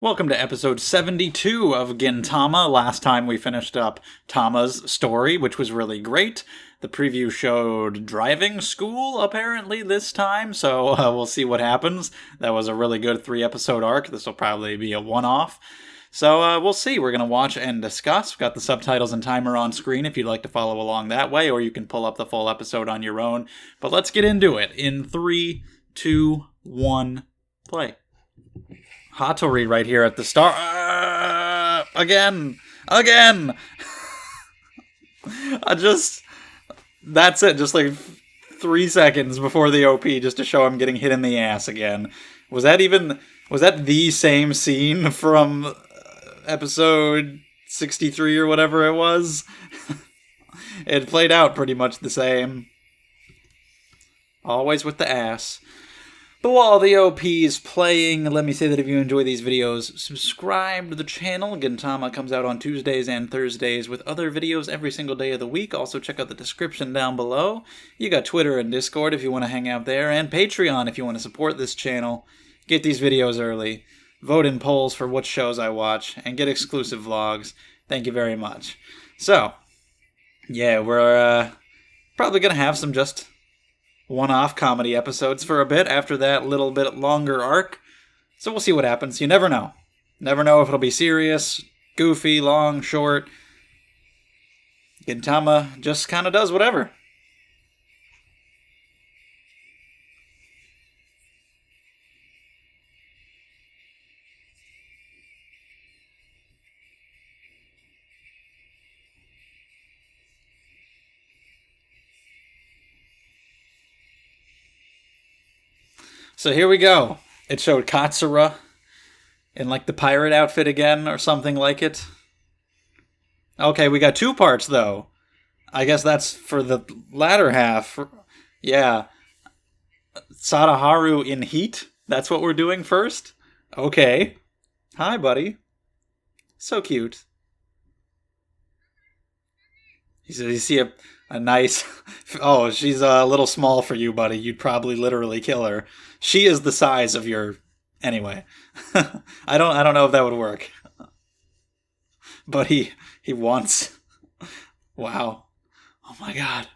Welcome to episode 72 of Gintama. Last time we finished up Tama's story, which was really great. The preview showed driving school, apparently, this time, so we'll see what happens. That was a really good 3-episode arc. This will probably be a one-off. So we'll see. We're going to watch and discuss. We've got the subtitles and timer on screen if you'd like to follow along that way, or you can pull up the full episode on your own. But let's get into it. In 3, 2, 1, play. Hattori right here at the start. Again. That's it. Just like 3 seconds before the OP, just to show him getting hit in the ass again. Was that the same scene from episode 63 or whatever it was? It played out pretty much the same. Always with the ass. But while the OP is playing, let me say that if you enjoy these videos, subscribe to the channel. Gintama comes out on Tuesdays and Thursdays with other videos every single day of the week. Also check out the description down below. You got Twitter and Discord if you want to hang out there, and Patreon if you want to support this channel. Get these videos early, vote in polls for what shows I watch, and get exclusive vlogs. Thank you very much. So, yeah, we're probably going to have some just one-off comedy episodes for a bit after that little bit longer arc. So we'll see what happens. You never know. Never know if it'll be serious, goofy, long, short. Gintama just kind of does whatever. So here we go. It showed Katsura in like the pirate outfit again or something like it. Okay, we got 2 parts though. I guess that's for the latter half. Yeah. Sadaharu in heat? That's what we're doing first? Okay. Hi, buddy. So cute. You see a nice... Oh, she's a little small for you, buddy. You'd probably literally kill her. She is the size of your... Anyway. I don't know if that would work. But he wants... Wow. Oh my god.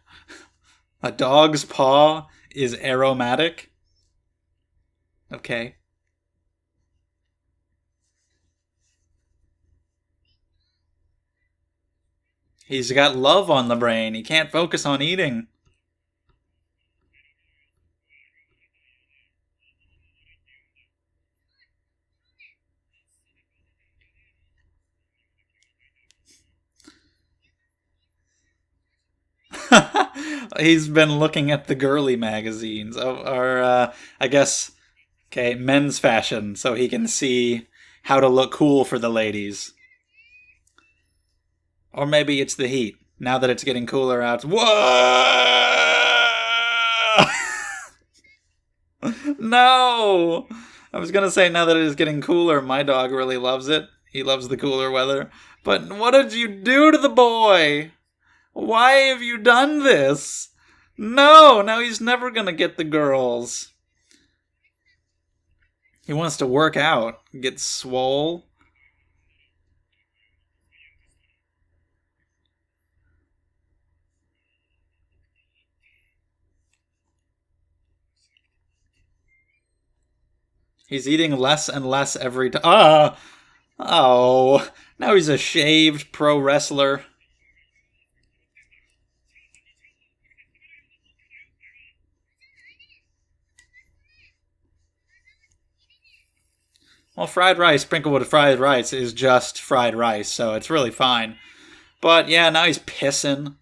A dog's paw is aromatic? Okay. He's got love on the brain. He can't focus on eating. He's been looking at the girly magazines, or I guess, okay, men's fashion, so he can see how to look cool for the ladies. Or maybe it's the heat. Now that it's getting cooler out. Whoa! No! I was gonna say now that it is getting cooler, my dog really loves it. He loves the cooler weather. But what did you do to the boy? Why have you done this? No! Now he's never gonna get the girls. He wants to work out. Get swole. He's eating less and less every time. Oh, now he's a shaved pro wrestler. Well, fried rice sprinkled with fried rice is just fried rice, so it's really fine. But yeah, now he's pissing.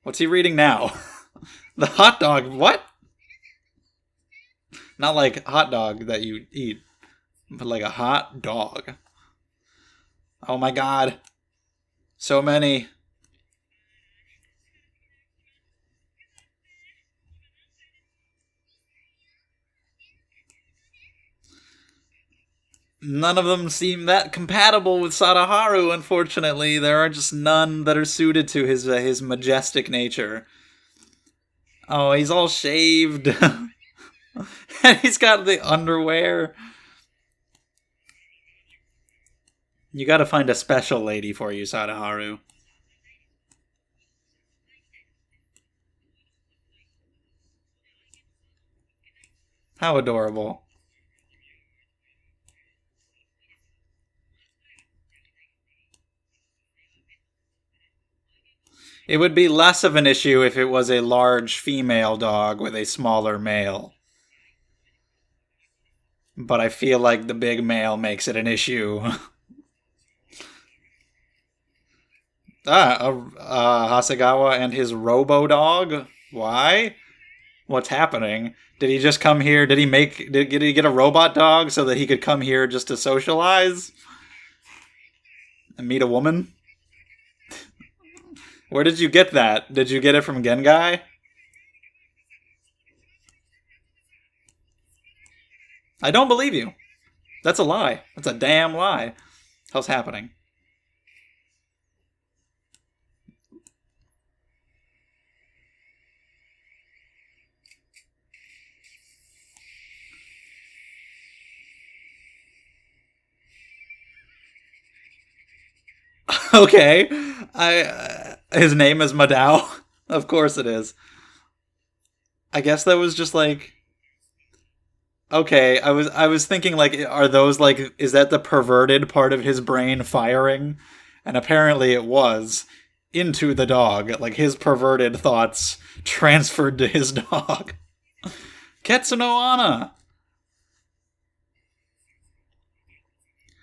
What's he reading now? The hot dog, what? Not like hot dog that you eat, but like a hot dog. Oh my god. So many. None of them seem that compatible with Sadaharu, unfortunately. There are just none that are suited to his majestic nature. Oh, he's all shaved. And he's got the underwear. You gotta find a special lady for you, Sadaharu. How adorable. It would be less of an issue if it was a large female dog with a smaller male. But I feel like the big male makes it an issue. Hasegawa and his robo-dog? Why? What's happening? Did he just come here? Did he get a robot dog so that he could come here just to socialize? And meet a woman? Where did you get that? Did you get it from Gengai? I don't believe you. That's a lie. That's a damn lie. How's happening? Okay. His name is Madao. Of course it is. I guess that was just like, okay, I was thinking like, are those like, is that the perverted part of his brain firing? And apparently it was into the dog. Like his perverted thoughts transferred to his dog. Ketsuno Anna.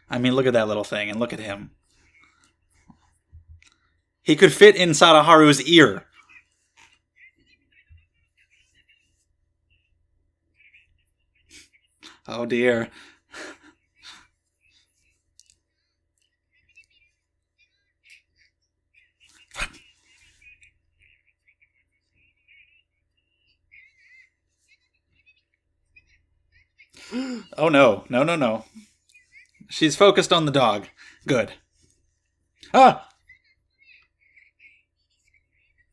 I mean, look at that little thing and look at him. He could fit in Sadaharu's ear. Oh dear. Oh no. No, no, no. She's focused on the dog. Good. Ah!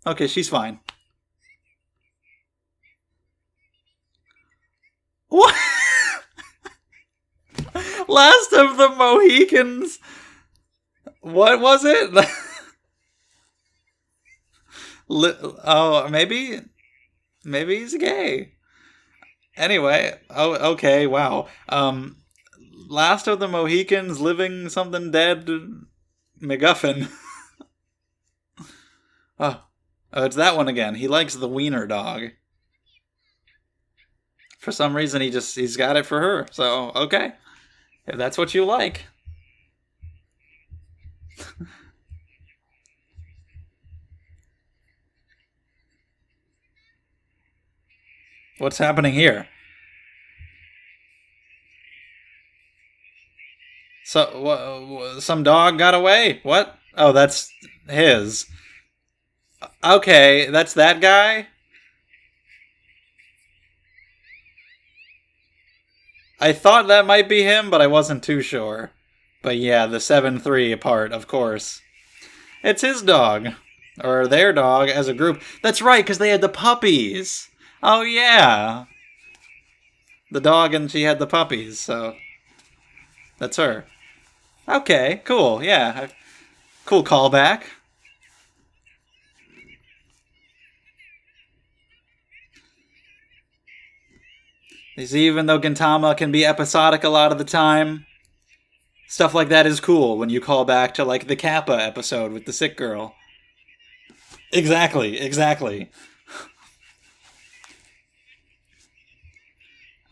Okay, she's fine. What? Last of the Mohicans. What was it? Oh, maybe he's gay. Anyway, oh, okay, wow. Last of the Mohicans, living something dead, MacGuffin. Oh, it's that one again. He likes the wiener dog. For some reason, he's got it for her. So, okay. If that's what you like. What's happening here? So, some dog got away? What? Oh, that's his. Okay, that's that guy? I thought that might be him, but I wasn't too sure. But yeah, the 7-3 part, of course. It's his dog. Or their dog as a group. That's right, because they had the puppies. Oh, yeah. The dog and she had the puppies, so... That's her. Okay, cool, yeah. Cool callback. Even though Gintama can be episodic a lot of the time, stuff like that is cool when you call back to, like, the Kappa episode with the sick girl. Exactly, exactly.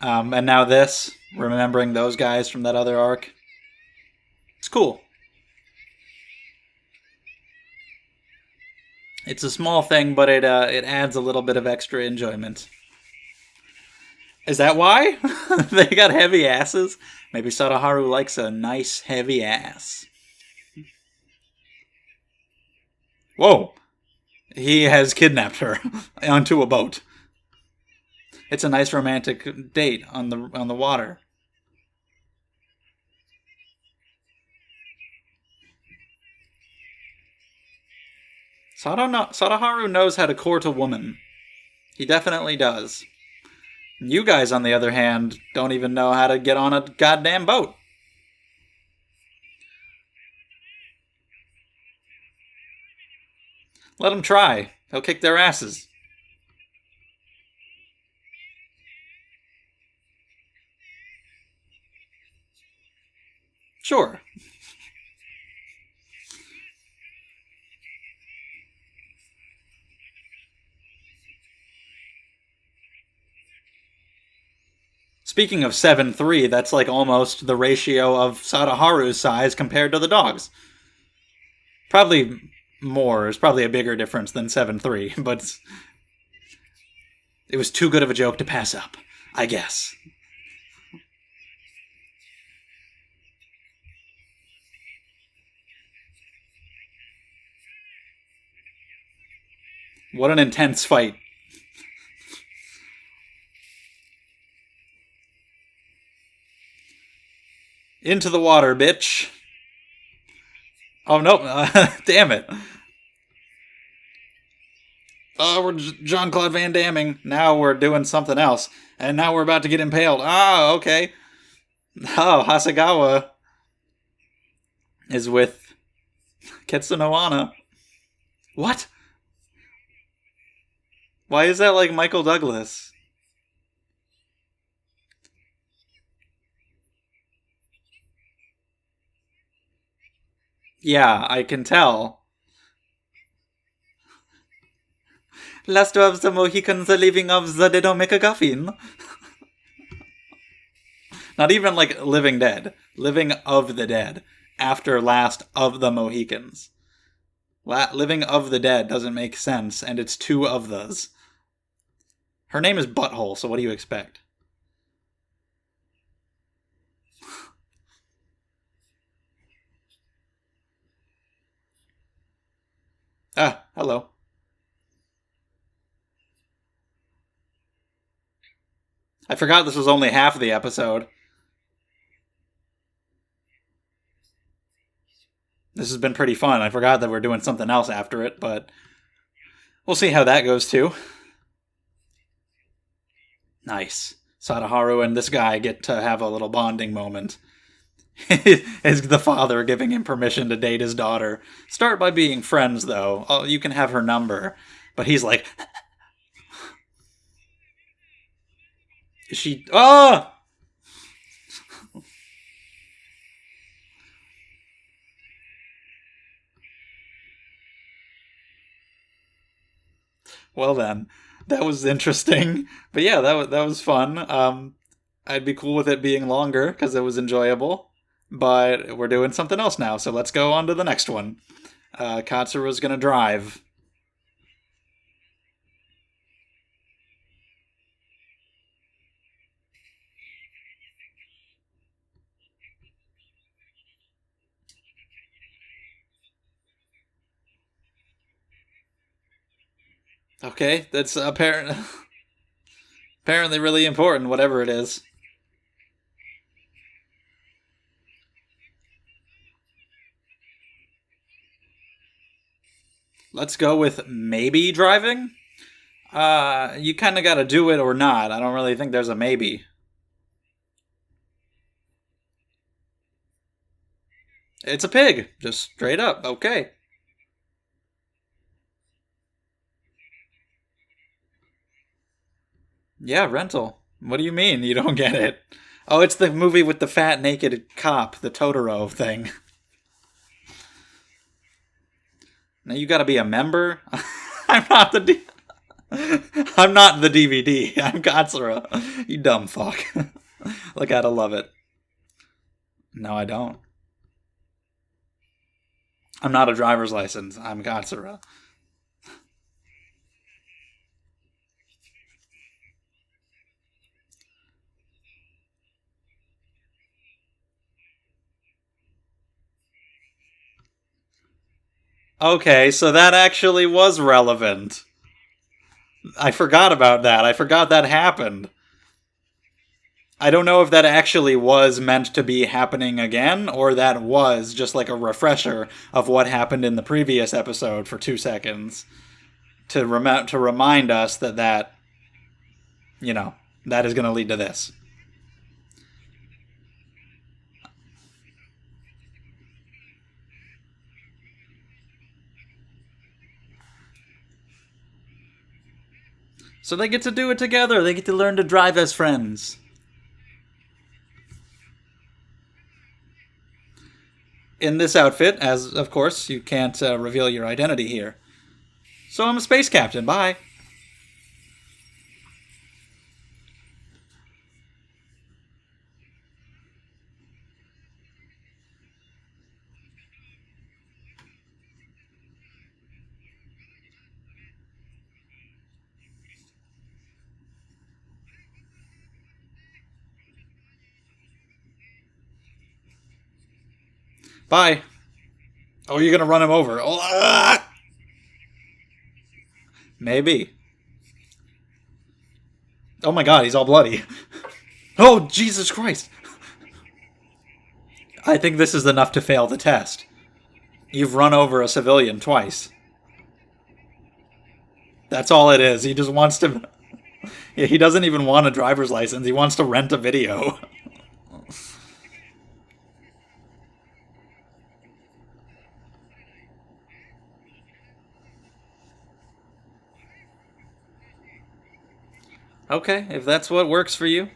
And now this, remembering those guys from that other arc. It's cool. It's a small thing, but it adds a little bit of extra enjoyment. Is that why? They got heavy asses? Maybe Sadaharu likes a nice heavy ass. Whoa. He has kidnapped her onto a boat. It's a nice romantic date on the water. Sadaharu knows how to court a woman. He definitely does. You guys, on the other hand, don't even know how to get on a goddamn boat. Let them try. They'll kick their asses. Sure. Speaking of 7'3", that's like almost the ratio of Sadaharu's size compared to the dog's. Probably more. It's probably a bigger difference than 7'3", but it was too good of a joke to pass up, I guess. What an intense fight. Into the water, bitch. Oh, no. Damn it. We're Jean-Claude Van Damming. Now we're doing something else. And now we're about to get impaled. Oh, okay. Oh, Hasegawa is with Ketsunoana. What? Why is that like Michael Douglas? Yeah, I can tell. Last of the Mohicans are leaving of the dead Omega Guffin. Not even like living dead. Living of the dead. After last of the Mohicans. Living of the dead doesn't make sense, and it's two of those. Her name is Butthole, so what do you expect? Ah, hello. I forgot this was only half of the episode. This has been pretty fun. I forgot that we're doing something else after it, but we'll see how that goes too. Nice. Sadaharu and this guy get to have a little bonding moment. Is the father giving him permission to date his daughter. Start by being friends, though. Oh, you can have her number. But he's like... Is she... Oh! Well then, that was interesting. But yeah, that was fun. I'd be cool with it being longer, because it was enjoyable. But we're doing something else now, so let's go on to the next one. Katsura's gonna drive. Okay, that's apparently really important, whatever it is. Let's go with maybe driving. You kind of got to do it or not. I don't really think there's a maybe. It's a pig, just straight up. Okay. Yeah, rental. What do you mean you don't get it? Oh, it's the movie with the fat naked cop, the Totoro thing. Now you got to be a member. I'm not the I'm not the DVD. I'm Katsura. You dumb fuck. Like, I gotta love it. No, I don't. I'm not a driver's license. I'm Katsura. Okay, so that actually was relevant. I forgot about that. I forgot that happened. I don't know if that actually was meant to be happening again, or that was just like a refresher of what happened in the previous episode for 2 seconds to remind us that you know that is going to lead to this. So they get to do it together. They get to learn to drive as friends. In this outfit, as, of course, you can't reveal your identity here. So I'm a space captain. Bye. Bye. Oh, you're going to run him over. Oh, ah! Maybe. Oh my god, he's all bloody. Oh, Jesus Christ. I think this is enough to fail the test. You've run over a civilian twice. That's all it is. He just wants to... Yeah, he doesn't even want a driver's license. He wants to rent a video. Okay, if that's what works for you.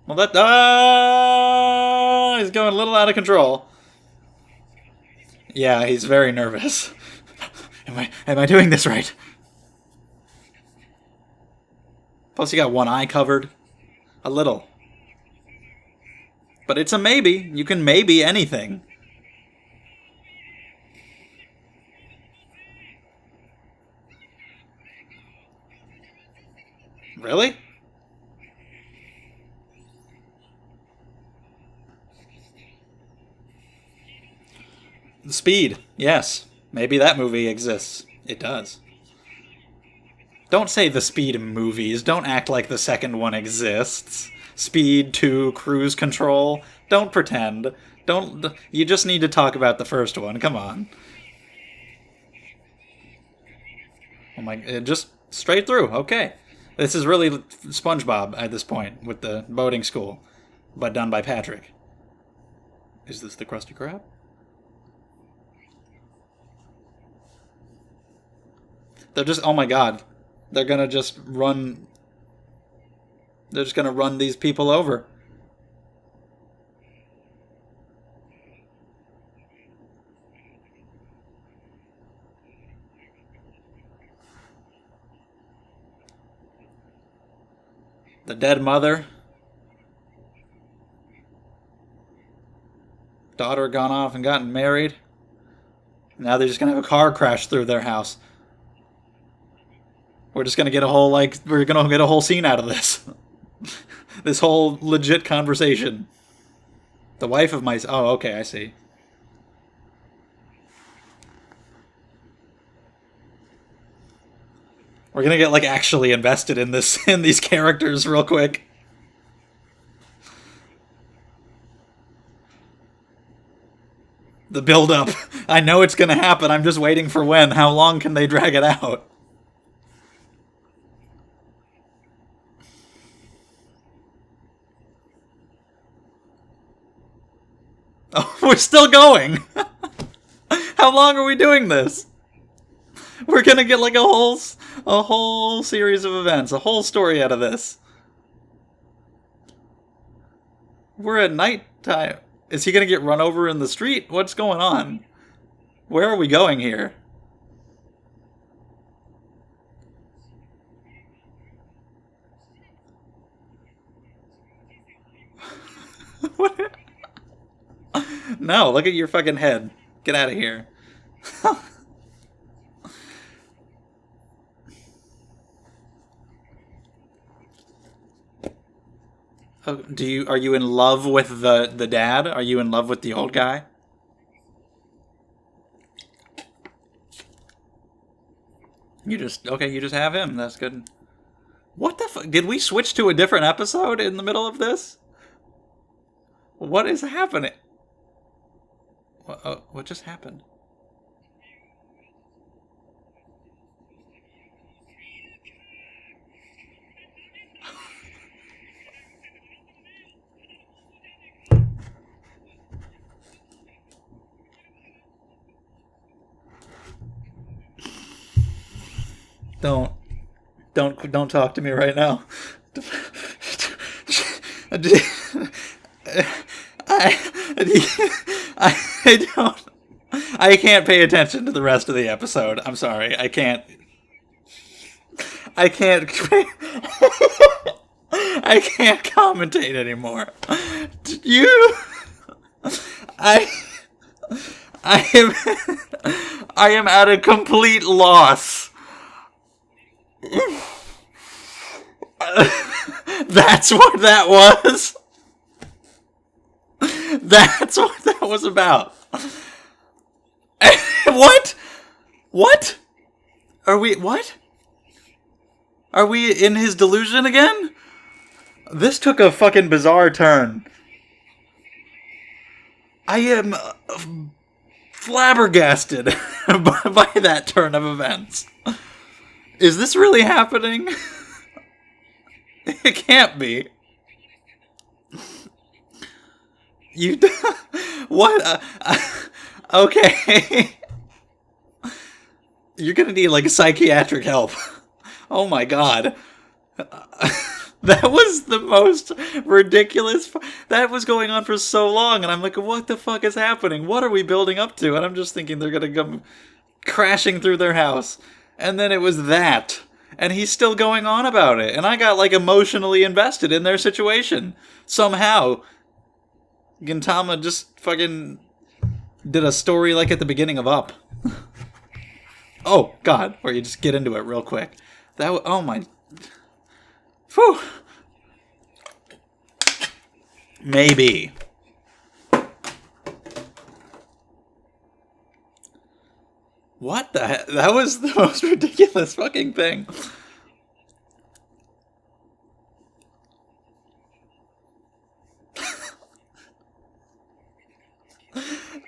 Well, that... he's going a little out of control. Yeah, he's very nervous. Am I doing this right? Plus, he got one eye covered. A little. But it's a maybe. You can maybe anything. Really? Speed. Yes. Maybe that movie exists. It does. Don't say the Speed movies. Don't act like the second one exists. Speed 2, Cruise Control. Don't pretend. Don't. You just need to talk about the first one. Come on. Oh my. Just straight through. Okay. This is really SpongeBob at this point with the boating school, but done by Patrick. Is this the Krusty Krab? They're just, oh my god. They're gonna just run... They're just gonna run these people over. The dead mother. Daughter gone off and gotten married. Now they're just gonna have a car crash through their house. We're just gonna get a whole, we're gonna get a whole scene out of this. This whole legit conversation. The wife of my... Oh, okay, I see. We're gonna get, actually invested in this, in these characters real quick. The build-up. I know it's gonna happen, I'm just waiting for when. How long can they drag it out? Oh, we're still going! How long are we doing this? We're gonna get a whole series of events, a whole story out of this. We're at night time. Is he gonna get run over in the street? What's going on? Where are we going here? What? No, look at your fucking head. Get out of here. Oh, are you in love with the dad? Are you in love with the old guy? You just have him. That's good. What the fuck? Did we switch to a different episode in the middle of this? What is happening? What just happened? Don't talk to me right now. I don't. I can't pay attention to the rest of the episode. I'm sorry. I can't. I can't commentate anymore. I am at a complete loss. That's what that was. That's what that was about. What? What? What? Are we in his delusion again? This took a fucking bizarre turn. I am flabbergasted by that turn of events. Is this really happening? It can't be. What? Okay. You're gonna need, like, psychiatric help. Oh my god. That was the most ridiculous... That was going on for so long, and I'm like, what the fuck is happening? What are we building up to? And I'm just thinking they're gonna come crashing through their house. And then it was that. And he's still going on about it. And I got, like, emotionally invested in their situation. Somehow. Gintama just fucking did a story like at the beginning of Up. Oh, God. Where you just get into it real quick. Oh, my... Whew. Maybe. What the heck? That was the most ridiculous fucking thing.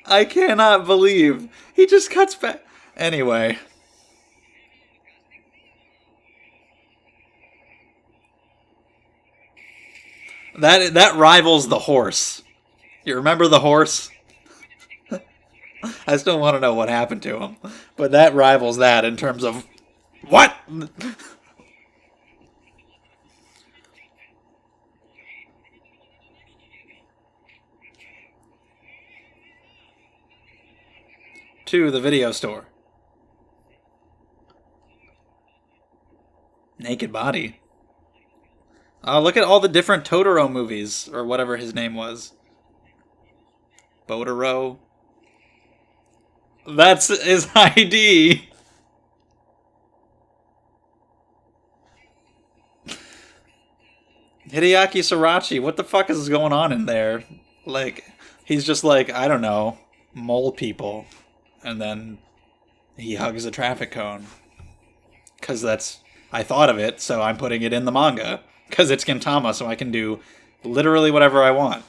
I cannot believe. He just cuts back. Anyway. That rivals the horse. You remember the horse? I still want to know what happened to him. But that rivals that in terms of... What? To the video store. Naked body. Look at all the different Totoro movies, or whatever his name was. Botaro. That's his ID. Hideaki Sarachi, what the fuck is going on in there? Like, he's just like, I don't know, mole people. And then he hugs a traffic cone. Because that's... I thought of it, so I'm putting it in the manga. Because it's Gintama, so I can do literally whatever I want.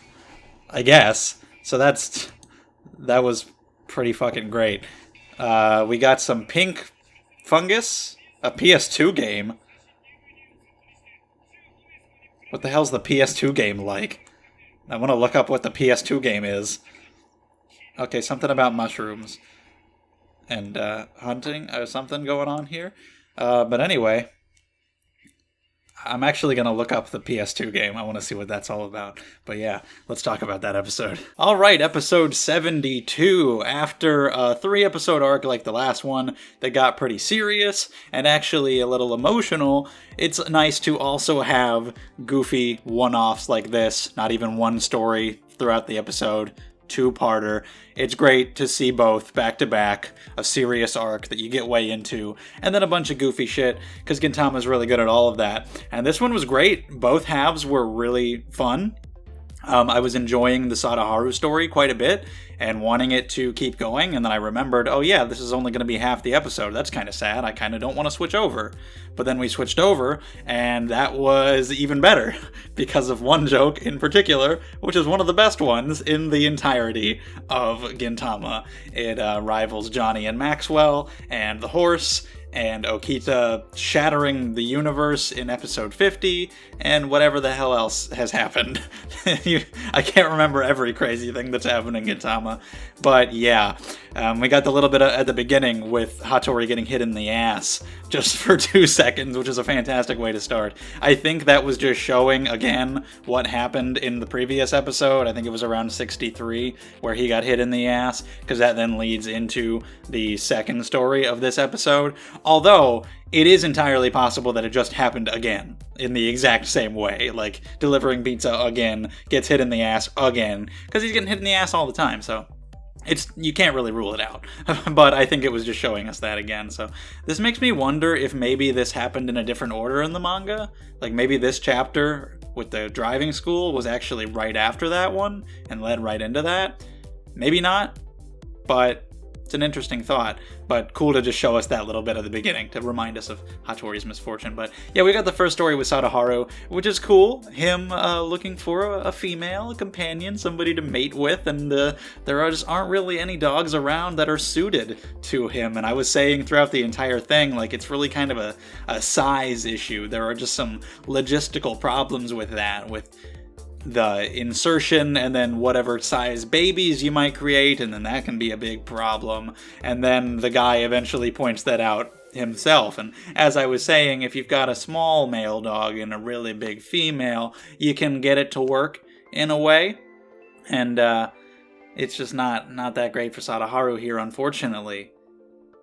I guess. So that was pretty fucking great. We got some pink fungus. A PS2 game. What the hell's the PS2 game like? I want to look up what the PS2 game is. Okay, something about mushrooms. And hunting, something going on here. But anyway, I'm actually going to look up the PS2 game. I want to see what that's all about. But yeah, let's talk about that episode. All right, episode 72. After a 3-episode arc like the last one that got pretty serious and actually a little emotional, it's nice to also have goofy one-offs like this. Not even one story throughout the episode. 2-parter. It's great to see both back-to-back, a serious arc that you get way into, and then a bunch of goofy shit, because Gintama's really good at all of that. And this one was great. Both halves were really fun. I was enjoying the Sadaharu story quite a bit, and wanting it to keep going, and then I remembered, oh yeah, this is only going to be half the episode. That's kind of sad. I kind of don't want to switch over. But then we switched over, and that was even better, because of one joke in particular, which is one of the best ones in the entirety of Gintama. It rivals Johnny and Maxwell, and the horse, and Okita shattering the universe in episode 50, and whatever the hell else has happened. I can't remember every crazy thing that's happened in Gintama, but yeah. We got the little bit at the beginning with Hattori getting hit in the ass just for 2 seconds, which is a fantastic way to start. I think that was just showing, again, what happened in the previous episode. I think it was around 63, where he got hit in the ass, because that then leads into the second story of this episode. Although, it is entirely possible that it just happened again, in the exact same way. Like, delivering pizza again, gets hit in the ass again, because he's getting hit in the ass all the time, so... you can't really rule it out, but I think it was just showing us that again. So this makes me wonder if maybe this happened in a different order in the manga. Like maybe this chapter with the driving school was actually right after that one and led right into that. Maybe not, but it's an interesting thought. But cool to just show us that little bit at the beginning to remind us of Hattori's misfortune. But yeah, we got the first story with Sadaharu, which is cool. Him looking for a female, a companion, somebody to mate with, and there just aren't really any dogs around that are suited to him. And I was saying throughout the entire thing, like, it's really kind of a size issue. There are just some logistical problems with that, with the insertion and then whatever size babies you might create, and then that can be a big problem. And then the guy eventually points that out himself. And as I was saying, if you've got a small male dog and a really big female, you can get it to work in a way. And it's just not that great for Sadaharu here, unfortunately.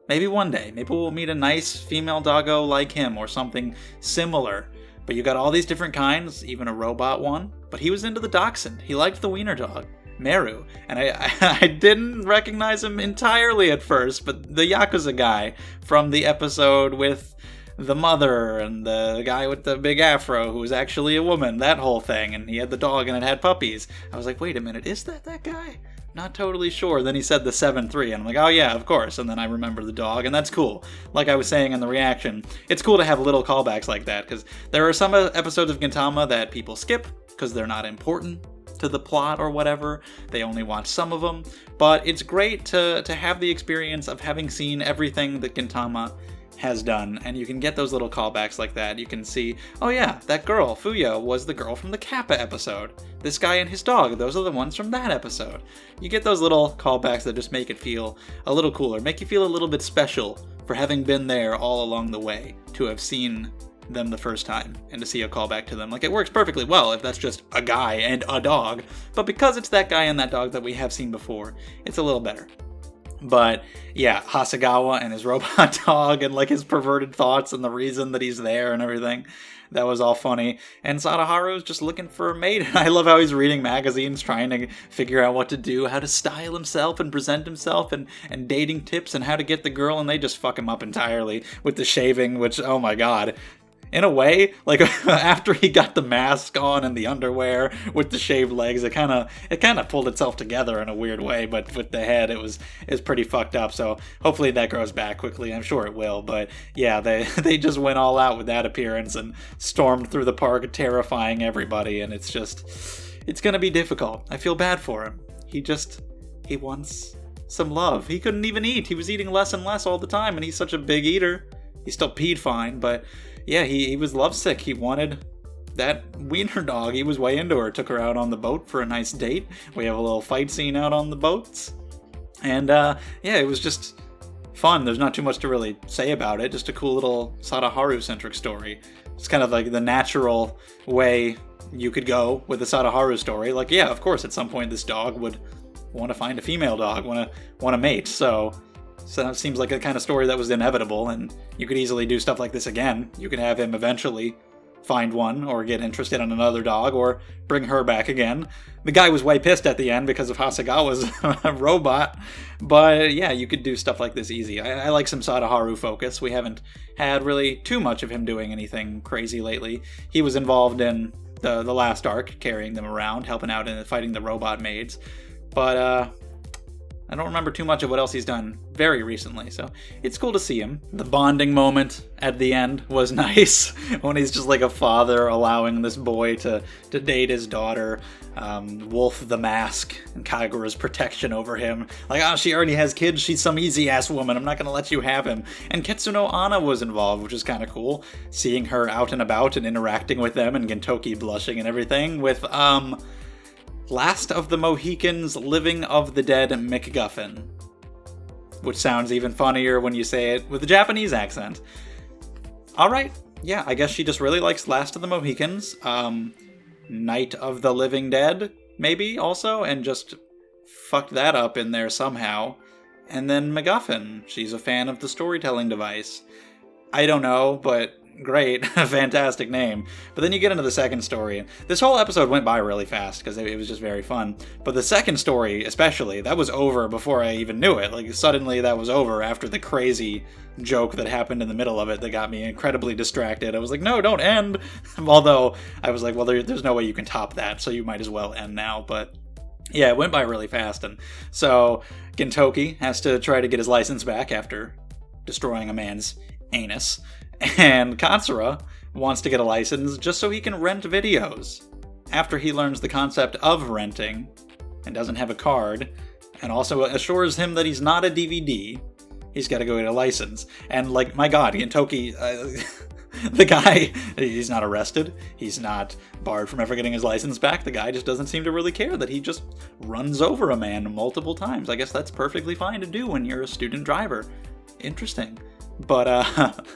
Maybe one day, maybe we'll meet a nice female doggo like him or something similar. But you got all these different kinds, even a robot one. But he was into the dachshund. He liked the wiener dog, Meru. And I didn't recognize him entirely at first, but the Yakuza guy from the episode with the mother and the guy with the big afro who was actually a woman, that whole thing. And he had the dog and it had puppies. I was like, wait a minute, is that guy? Not totally sure. Then he said the 7-3, and I'm like, oh yeah, of course. And then I remember the dog, and that's cool. Like I was saying in the reaction, it's cool to have little callbacks like that, because there are some episodes of Gintama that people skip, because they're not important to the plot or whatever. They only watch some of them. But it's great to have the experience of having seen everything that Gintama has done, and you can get those little callbacks like that. You can see, oh yeah, that girl, Fuya, was the girl from the Kappa episode. This guy and his dog, those are the ones from that episode. You get those little callbacks that just make it feel a little cooler, make you feel a little bit special for having been there all along the way, to have seen them the first time, and to see a callback to them. Like, it works perfectly well if that's just a guy and a dog, but because it's that guy and that dog that we have seen before, it's a little better. But yeah, Hasegawa and his robot dog and like his perverted thoughts and the reason that he's there and everything, that was all funny. And Sadaharu's just looking for a mate. And I love how he's reading magazines, trying to figure out what to do, how to style himself and present himself, and dating tips and how to get the girl, and they just fuck him up entirely with the shaving, which, oh my god. In a way, like, after he got the mask on and the underwear with the shaved legs, it kind of pulled itself together in a weird way, but with the head, it's pretty fucked up. So hopefully that grows back quickly. I'm sure it will. But yeah, they just went all out with that appearance and stormed through the park, terrifying everybody. And it's gonna be difficult. I feel bad for him. He wants some love. He couldn't even eat. He was eating less and less all the time, and he's such a big eater. He still peed fine, but yeah, he was lovesick. He wanted that wiener dog. He was way into her. Took her out on the boat for a nice date. We have a little fight scene out on the boats. And yeah, it was just fun. There's not too much to really say about it. Just a cool little Sadaharu-centric story. It's kind of like the natural way you could go with the Sadaharu story. Like, yeah, of course, at some point this dog would want to find a female dog, want to mate. So that seems like a kind of story that was inevitable, and you could easily do stuff like this again. You could have him eventually find one, or get interested in another dog, or bring her back again. The guy was way pissed at the end because of Hasegawa's robot, but yeah, you could do stuff like this easy. I like some Sadaharu focus. We haven't had really too much of him doing anything crazy lately. He was involved in the last arc, carrying them around, helping out in fighting the robot maids, but I don't remember too much of what else he's done very recently, so it's cool to see him. The bonding moment at the end was nice, when he's just like a father allowing this boy to date his daughter. Wolf the Mask and Kagura's protection over him. Like, oh, she already has kids, she's some easy-ass woman, I'm not gonna let you have him. And Ketsuno Anna was involved, which is kind of cool, seeing her out and about and interacting with them, and Gintoki blushing and everything, with, Last of the Mohicans, Living of the Dead MacGuffin. Which sounds even funnier when you say it with a Japanese accent. Alright, yeah, I guess she just really likes Last of the Mohicans, Night of the Living Dead, maybe, also, and just fucked that up in there somehow. And then MacGuffin, she's a fan of the storytelling device. I don't know, but great, fantastic name. But then you get into the second story. This whole episode went by really fast because it was just very fun. But the second story, especially, that was over before I even knew it. Like, suddenly that was over after the crazy joke that happened in the middle of it that got me incredibly distracted. I was like, no, don't end. Although, I was like, well, there's no way you can top that, so you might as well end now. But yeah, it went by really fast. And so Gintoki has to try to get his license back after destroying a man's anus. And Katsura wants to get a license just so he can rent videos. After he learns the concept of renting and doesn't have a card, and also assures him that he's not a DVD, he's got to go get a license. And, like, my god, Gintoki, the guy, he's not arrested, he's not barred from ever getting his license back, the guy just doesn't seem to really care that he just runs over a man multiple times. I guess that's perfectly fine to do when you're a student driver. Interesting. But,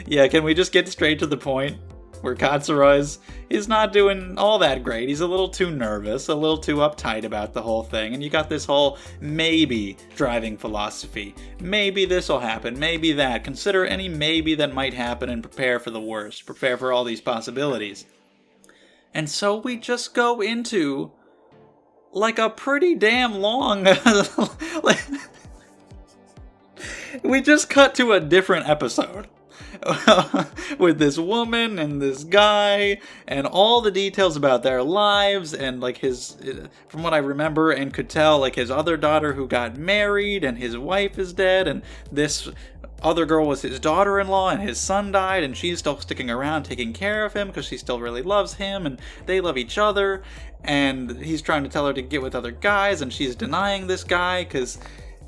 yeah, can we just get straight to the point? Where Katsura is not doing all that great. He's a little too nervous, a little too uptight about the whole thing, and you got this whole maybe driving philosophy. Maybe this'll happen, maybe that. Consider any maybe that might happen and prepare for the worst. Prepare for all these possibilities. And so we just go into, like, a pretty damn long... we just cut to a different episode. With this woman and this guy and all the details about their lives and, like, his, from what I remember and could tell, like, his other daughter who got married and his wife is dead, and this other girl was his daughter-in-law and his son died and she's still sticking around taking care of him because she still really loves him and they love each other, and he's trying to tell her to get with other guys and she's denying this guy because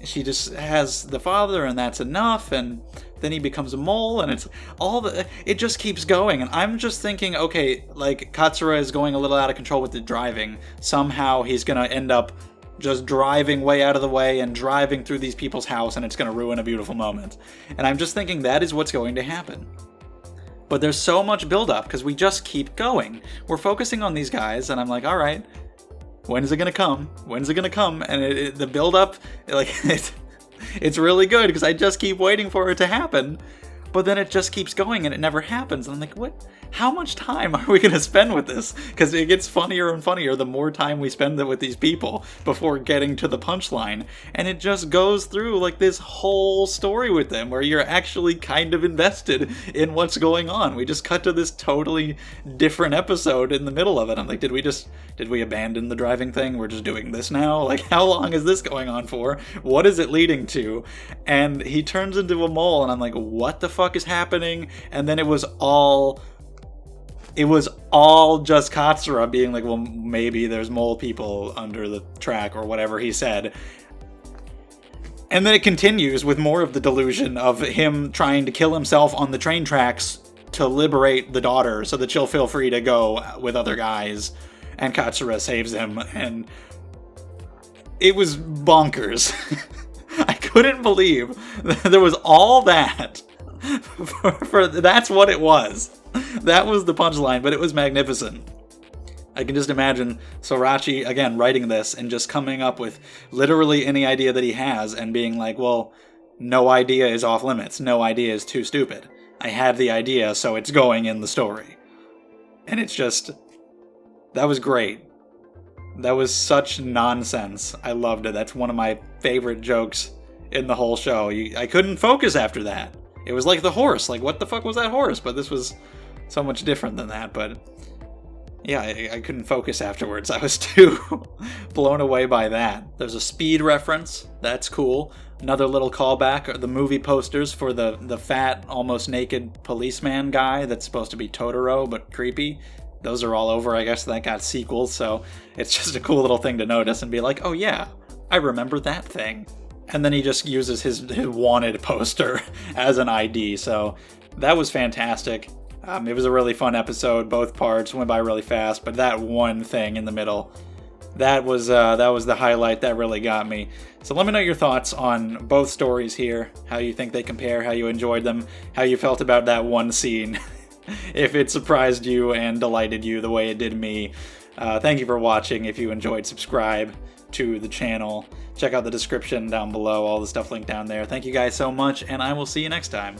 she just has the father and that's enough, and then he becomes a mole, and it's all it just keeps going, and I'm just thinking, okay, like, Katsura is going a little out of control with the driving. Somehow he's gonna end up just driving way out of the way and driving through these people's house, and it's gonna ruin a beautiful moment. And I'm just thinking that is what's going to happen. But there's so much buildup, because we just keep going. We're focusing on these guys, and I'm like, alright, when is it gonna come? When's it gonna come? And the buildup, like, it's really good because I just keep waiting for it to happen, but then it just keeps going and it never happens. And I'm like, what? How much time are we going to spend with this? Because it gets funnier and funnier the more time we spend with these people before getting to the punchline. And it just goes through, like, this whole story with them where you're actually kind of invested in what's going on. We just cut to this totally different episode in the middle of it. I'm like, did we abandon the driving thing? We're just doing this now? Like, how long is this going on for? What is it leading to? And he turns into a mole, and I'm like, what the fuck is happening? And then it was all just Katsura being like, well, maybe there's mole people under the track or whatever he said. And then it continues with more of the delusion of him trying to kill himself on the train tracks to liberate the daughter so that she'll feel free to go with other guys. And Katsura saves him, and it was bonkers. I couldn't believe that there was all that. For that's what it was. That was the punchline, but it was magnificent. I can just imagine Sorachi, again, writing this and just coming up with literally any idea that he has and being like, well, no idea is off limits. No idea is too stupid. I had the idea, so it's going in the story. And it's just... that was great. That was such nonsense. I loved it. That's one of my favorite jokes in the whole show. I couldn't focus after that. It was like the horse. Like, what the fuck was that horse? But this was so much different than that. But yeah, I couldn't focus afterwards. I was too blown away by that. There's a Speed reference. That's cool. Another little callback are the movie posters for the fat, almost naked policeman guy that's supposed to be Totoro, but creepy. Those are all over. I guess that got sequels, so it's just a cool little thing to notice and be like, oh yeah, I remember that thing. And then he just uses his wanted poster as an ID, so that was fantastic. It was a really fun episode. Both parts went by really fast, but that one thing in the middle That was the highlight that really got me. So let me know your thoughts on both stories here, how you think they compare, how you enjoyed them, how you felt about that one scene, if it surprised you and delighted you the way it did me. Thank you for watching. If you enjoyed, subscribe to the channel. Check out the description down below, all the stuff linked down there. Thank you guys so much, and I will see you next time.